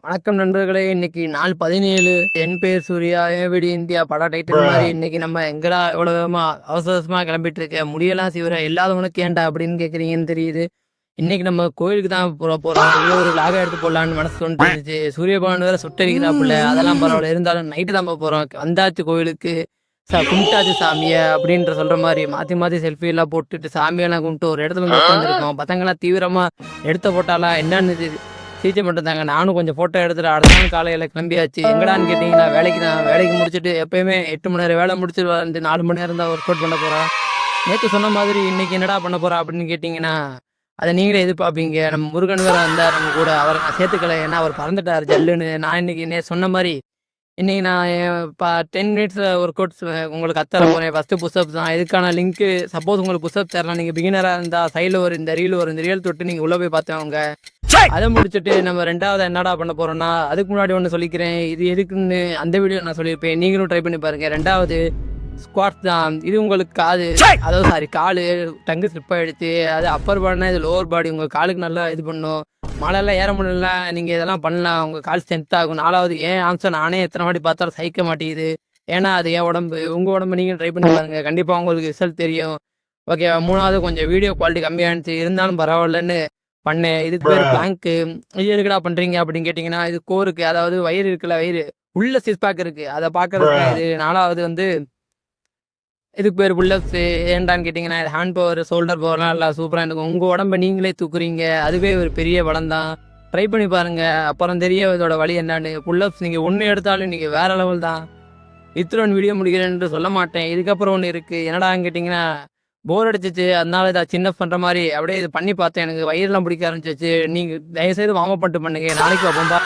வணக்கம் நண்பர்களே. இன்னைக்கு நாள் 17. என் பேர் சூர்யா, என் வீடு இந்தியா பட டைட்டில் மாதிரி இன்னைக்கு நம்ம எங்கடா எவ்வளவு வேகமா அவசர அவசரமா கிளம்பிட்டு இருக்க, முடியெல்லாம் சீவிர இல்லாதவனுக்கு ஏன்டா அப்படின்னு கேட்குறீங்கன்னு தெரியுது. இன்னைக்கு நம்ம கோயிலுக்கு தான் போறோம். ஒரு லாக எடுத்து போடலான்னு மனசு தோணுச்சு இருந்துச்சு. சூரிய பகவான் வேற சுட்டரிக்கிறாப்புல, அதெல்லாம் பரவாயில்ல, இருந்தாலும் நைட்டு தான் போறோம். வந்தாச்சு கோயிலுக்கு, கும்பிட்டாச்சு சாமியை அப்படின்ற சொல்ற மாதிரி மாத்தி மாத்தி செல்ஃபி எல்லாம் போட்டுட்டு சாமியெல்லாம் கும்பிட்டு ஒரு இடத்துல வந்து உட்காந்துருக்கோம். பசங்கள்லாம் தீவிரமா எடுத்த போட்டாலா என்னன்னு சீச்சை பண்ணிருந்தாங்க. நானும் கொஞ்சம் ஃபோட்டோ எடுத்துட்டு அடுத்த நாள் காலையில் கிளம்பியாச்சு. எங்கடான்னு கேட்டிங்கன்னா வேலைக்கு முடிச்சுட்டு எப்பயுமே 8 மணி நேரம் வேலை முடிச்சுட்டு வந்து 4 மணி நேரம் தான் ஒர்க் அவுட் பண்ண போகிறேன். நேற்று சொன்ன மாதிரி இன்னைக்கு என்னடா பண்ண போகிறா அப்படின்னு கேட்டிங்கன்னா அதை நீங்களே எதிர்பார்ப்பீங்க. நம்ம முருகன் வேற வந்தார் நம்ம கூட, அவரை நான் சேர்த்துக்கல, ஏன்னா அவர் பறந்துட்டார் ஜல்லுன்னு. நான் இன்னைக்கு சொன்ன மாதிரி இன்னைக்கு நான் இப்போ 10 மினிட்ஸ் ஒர்க் அவுட்ஸ் உங்களுக்கு கத்தர போகிறேன். ஃபஸ்ட்டு புஷ்அப் தான். இதுக்கான லிங்க்கு சப்போஸ் உங்களுக்கு புஷ்அப் தரலாம், நீங்கள் பிகினராக இருந்தால் சைடில் இந்த ரீல் தொட்டு நீங்கள் உள்ளே போய் பார்த்தவங்க. அதை முடிச்சுட்டு நம்ம 2வது என்னடா பண்ண போறோம்னா, அதுக்கு முன்னாடி ஒன்று சொல்லிக்கிறேன். இது எதுக்குன்னு அந்த வீடியோ நான் சொல்லியிருப்பேன், நீங்களும் ட்ரை பண்ணி பாருங்க. 2வது ஸ்குவாட் தான். இது உங்களுக்கு காலு டங்கு ஸ்லிப் ஆகிடுச்சு. அது அப்பர் பாடினா இது லோவர் பாடி. உங்கள் காலுக்கு நல்லா இது பண்ணும். மழையெல்லாம் ஏற முடியல, நீங்கள் இதெல்லாம் பண்ணலாம், உங்கள் கால் ஸ்ட்ரென்த் ஆகும். 4வது ஏன் ஆன்சர் நானே எத்தனை வாட்டி பார்த்தாலும் சகிக்க மாட்டேங்குது. ஏன்னா அது என் உடம்பு. உங்கள் உடம்பு நீங்கள் ட்ரை பண்ணி பாருங்க, கண்டிப்பாக உங்களுக்கு ரிசல்ட் தெரியும். ஓகே. 3வது கொஞ்சம் வீடியோ குவாலிட்டி கம்மியாகிடுச்சு, இருந்தாலும் பரவாயில்லன்னு பண்ணேன். இதுக்கு பேர் பிளாங்க்கு. இது எதுக்குடா பண்ணுறீங்க அப்படின்னு கேட்டிங்கன்னா, இது கோருக்கு, அதாவது வயிறு இருக்குல்ல, வயிறு உள்ள சிக்ஸ் பேக் இருக்குது, அதை பார்க்கறதுக்கு. இது 4வது இதுக்கு பேர் புல்லப்ஸு. ஏன்டான்னு கேட்டிங்கன்னா, இது ஹேண்ட் பவர், ஷோல்டர் பவர்லாம் நல்லா சூப்பராக இருக்கும். உங்கள் உடம்பை நீங்களே தூக்குறீங்க, அதுவே ஒரு பெரிய பலம் தான். ட்ரை பண்ணி பாருங்கள், அப்புறம் தெரியும் இதோட வழி என்னான்னு. புல்லப்ஸ் நீங்கள் ஒன்று எடுத்தாலும் நீங்கள் வேறு லெவல் தான். இத்தனை வீடியோ முடிக்கிறேன்னு சொல்ல மாட்டேன். இதுக்கப்புறம் ஒன்று இருக்குது. என்னடான்னு கேட்டிங்கன்னா, போர் அடிச்சிச்சு, அதனால இதை சின்ன பண்ணுற மாதிரி அப்படியே இது பண்ணி பார்த்தேன். எனக்கு வயிறுலாம் பிடிக்க ஆரம்பிச்சிச்சு. நீங்கள் தயவுசெய்து வார்ம் அப் பண்ணிட்டு பண்ணுங்க. நாளைக்கு பார்ப்போம்பா.